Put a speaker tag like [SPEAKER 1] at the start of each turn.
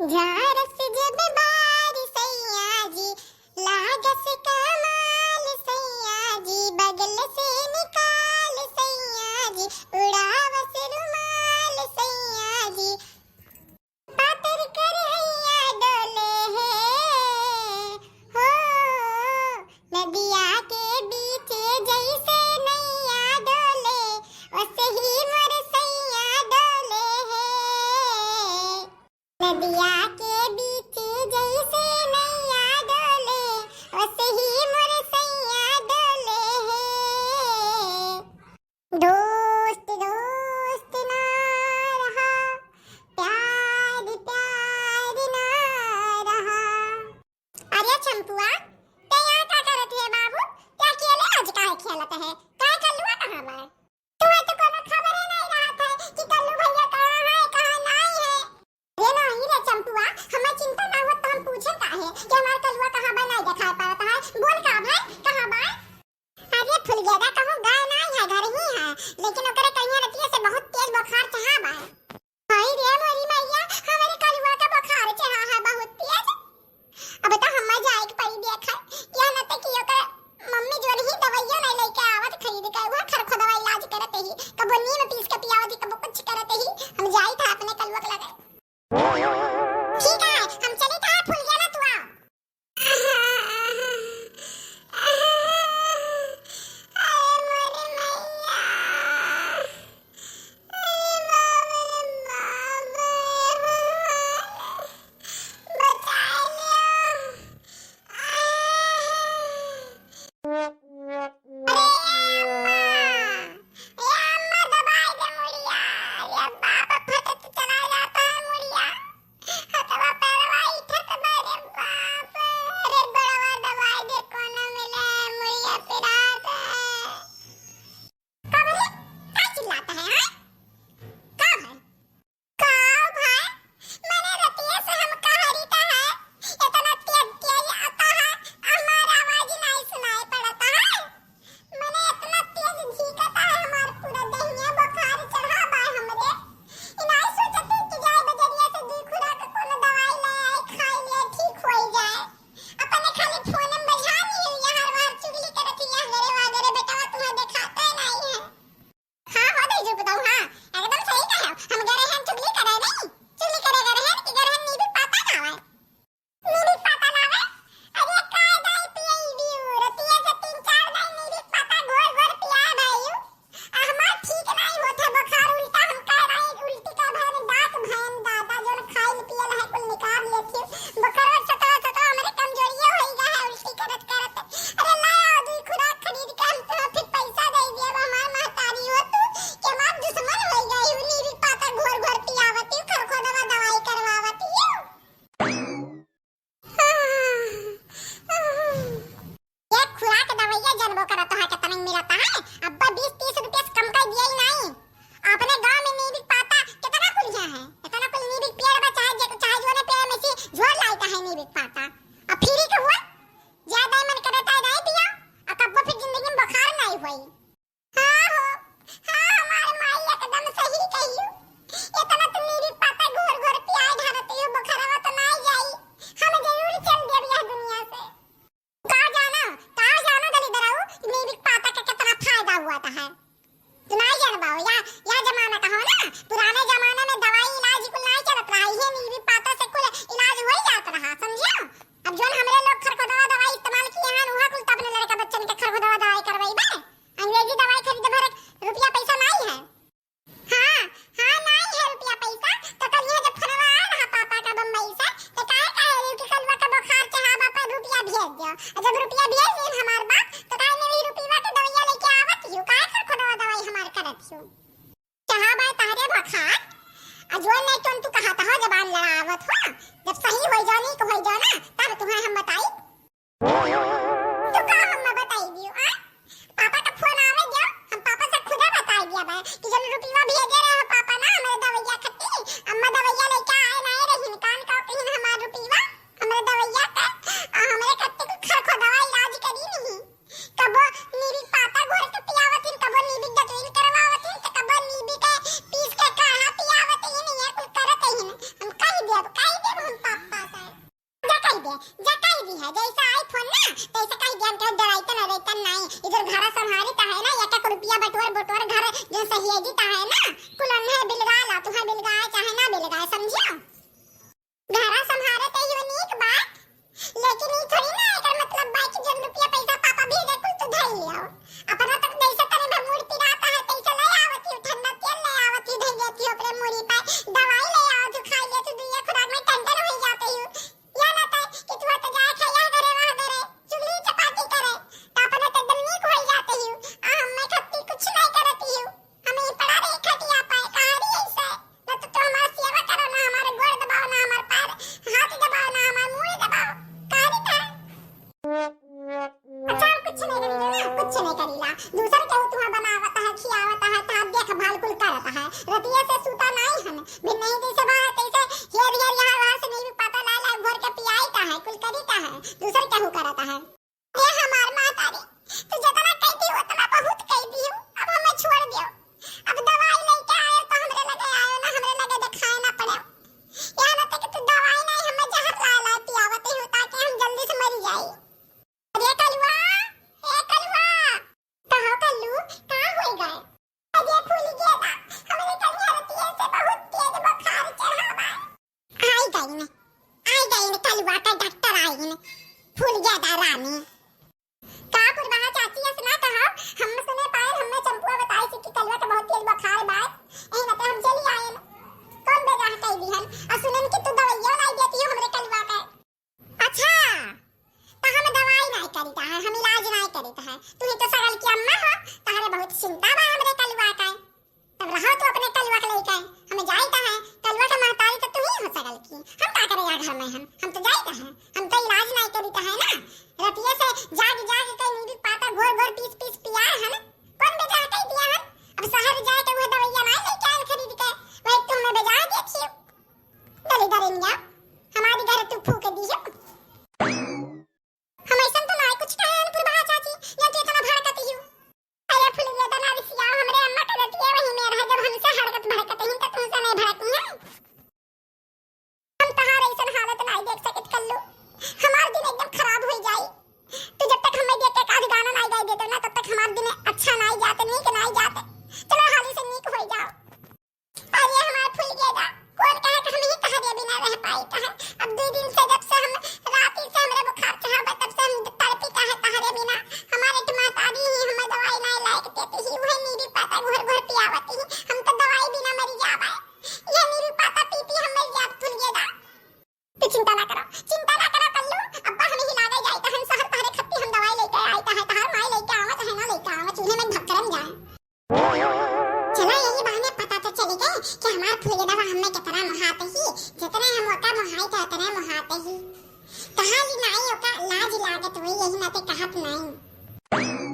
[SPEAKER 1] झारस जब बार सैया जी, लागस कमाल सैया जी, बगल से निकाल सैया जी, उड़ावस रुमाल सैया जी, पातर कर हैया डोले है हो, नदिया के बीच जैसे नैया डोले, वैसे ही मोर सैया डोले है। नदिया के बीच जैसे नैया डोले, वैसे ही मोर सैया डोले है। दोस्त दोस्त ना रहा, प्यार प्यार ना रहा। अरे चंपुआ, ते यहाँ क्या करत है बाबू? क्या अकेले आज काहे खेलत है? काय कल्लुआ कहाँ बा? तुम्हें तो कोनो खबर ही नहीं रहत है कि कल्लू भैया कहाँ है कहाँ नहीं है। ये नहीं रे चंपुआ, हमें चिंता ना हो तो हम पूछे काहे कि हमार कलुआ कहाँ बा नहीं दिखाई पड़ता है। बोल का भाई कहाँ बा? अरे फुलगेदा कहूँ गाय नहीं है, घर ही है, लेकिन ओकरे कहीं रतिया से बहुत तेज बुखार चढ़ा बा। हाय रे मोरी मैया, हमारे कलुआ का बुखार चढ़ा है बहुत तेज। अब तो हम जाए के पड़ी देखा क्या न ते कि ओकर मम्मी जो रही दवाइयां नहीं लेके आवत खरीद के, वो खरखो दवा इलाज करत ही, कबो नीम पीस के पियावत ही, कबो कुछ करत ही। हम जाई था अपने कलुआ के लगे। ठीक है, हम चले कहाँ फूल गया ना तू आ। जब रुपया भेज देन हमार बाप तो काहे नहीं रुपया के दवाइया लेके आवत हियो, काहे खरखो दवाई हमार करत हियो। चाहा बाय तारे बखार अजो नहीं तुम तू कहा था जबान लड़ावत हो, जब सही हो जानी को हो जाना तब तुम्हें हम बताई। तो का हम बताई दियो आ? पापा का फोन आवे दियो, हम पापा से खुद बताई दिया बा कि जब रुपया भेजे रहे पापा ना हमारे दवाइया खट्टी अम्मा दवाइया लेके आए नहीं रही कान का कहीं हमार रुपया हमारे दवाइया का हमारे खट्टी को खरखो दवाई इलाज करी नहीं। कबो नीबी पाता घोल के पियावतिन, कबो नीबी डटोइल करवावतिन, तो कबो नीबी के पीस के काढ़ा पियावतिन, ये कुल करत ही हम कह दिया दे हम पापा से जा कह दी है जैसा आईफोन ना तैसा कह दिया हम डराइतन अरेतन नहीं इधर घर संभाली ता है ना 1 रुपया बटोर घर जो सही है जीता है ना कुलन है बिलगा ला तू है बिलगा चाहे ना बिलगा समझियो घर संभाले ते ही नीक बात लेकिन ई थोड़ी ना एकर मतलब बा कि जब रुपया पैसा पापा भेजे कुछ तो धई लियो अपना तक जैसा करे में मूड पिराता है तैसा ले आवती ठंडा तेल ले आवती धई देती अपने मूड़ी पे दवाई ले आओ जो खाई ले तो दुनिया खुराक में टंटन हो जाते हो या ना ता कि तू तो जाए खाया करे वहां करे चुगली चपाती करे तो अपने तो दम नीक हो जाते हो आ हम मैं खत्ती कुछ नहीं करती हूं हमें पड़ा रे खटिया पाए कहारी ऐसे न तो हमारा सेवा करो ना हमारे गोड़ दबाओ ना हमारे पैर हाथ दबाओ ना हमारे मुंह दबाओ कहारी था अच्छा कुछ नहीं करीला दूसरा केहू तुम्हां बनावता है खियावता है ता देखभाल कुल करता है रतिया से सूता नहीं हन बिन नहीं जैसे बात ऐसे हेर यहाँ वहां से नहीं भी पता ला भर के पियाईता है कुल करीता है दूसरा केहू करता है ये हमार मातारी तो जितना कहती हो उतना बहुत कह दी हूं अब हमें छोड़ दियो अब दवाई लेके आए तो हमरे लगे आयो ना हमरे लगे दिखाए ना पड़े यहाँ ना तक तू दवाई नहीं हमें जहर ला पियावते हो ताकि हम जल्दी से मर जाए अरे कलवा कहो कल्लू कहां हो गए अजय फूल गया था हमरे कन्या रतिया से बहुत तेज बुखार चढ़ा बा आई गई ने कलवा का डॉक्टर आई ने फूल गया था रानी का पुरवा चाची से ना कहो हम सुने पाए हमने चंपुआ बताई थी कि कलवा का बहुत तेज बुखार बा एही ना हम चली आए कौन बेजा कह दी हन और सुनन कि तू दवाइयां लाई देती हो हमरे कलवा का अच्छा तो हम दवाई नहीं करता है हम इलाज नहीं करता है तू ही तो सगल की अम्मा हो तारे बहुत चिंता बा हमरे कलवा का तब रहो तो अपने कलवा के लेके हमें जाईता है कलवा का महतारी तो तू ही हो सगल की हम का करेगा घर में हम तो जाईता है हम तो इलाज नहीं करता है ना रतिया से जाग के नींद पाता घोर पीस पिया है ना कौन बेजा कह दिया है अब शहर जाए तो वो दवाइयां नहीं लेके आए खरीद के वही तुम हमें बेजा देखियो डरेंगे हमारी घर तू फूक दी है हम ऐसा तो ना कुछ कहे न पुरबा चाची या तू इतना भड़कती हो अरे फूल गया तना रिसिया हमरे अम्मा के रतिया वही में रह जब हमसे हड़कत भड़कत ही त तुमसे नहीं भड़कती है हम तहार ऐसा हालत नहीं देख सकत कल्लू हमार दिन एकदम खराब हो जाई तू जब तक हमें देख के काज गाना नहीं गाई देतो ना तब तक हमार दिन अच्छा नहीं जाते नीक नहीं जाते चलो हाली से नीक हो जाओ अरे हमार फूल गया कौन कहे कि हम ही कहां बिना रह पाई कहे अब 2 दिन से जब से हम रात से हमरे बुखार चढ़ा तब से हम तड़पी कहे तहरे बिना हमारे टमातारी ही हमें दवाई नहीं लायक देती ही वही नीरी पाता घोर पियावती ही हम तो दवाई बिना मर जावे ये नीरी पाता पी हम मर जाब फूल गया तू चिंता ना करो कल्लू अब्बा हमें ही लागे जाई त हम शहर तहरे खत्ती हम दवाई लेके आई त है तहर माई लेके आवत है ना लेके आवत चूल्हे में धक्करम जाए चला यही बहाने पता तो चली गई कि हमार फूल दवा हमें कितना मुहाते ही जितने हम ओका मुहाई तो उतने मुहाते ही कहां ली नहीं ओका लाज लागत हुई यही ना ते कहत नहीं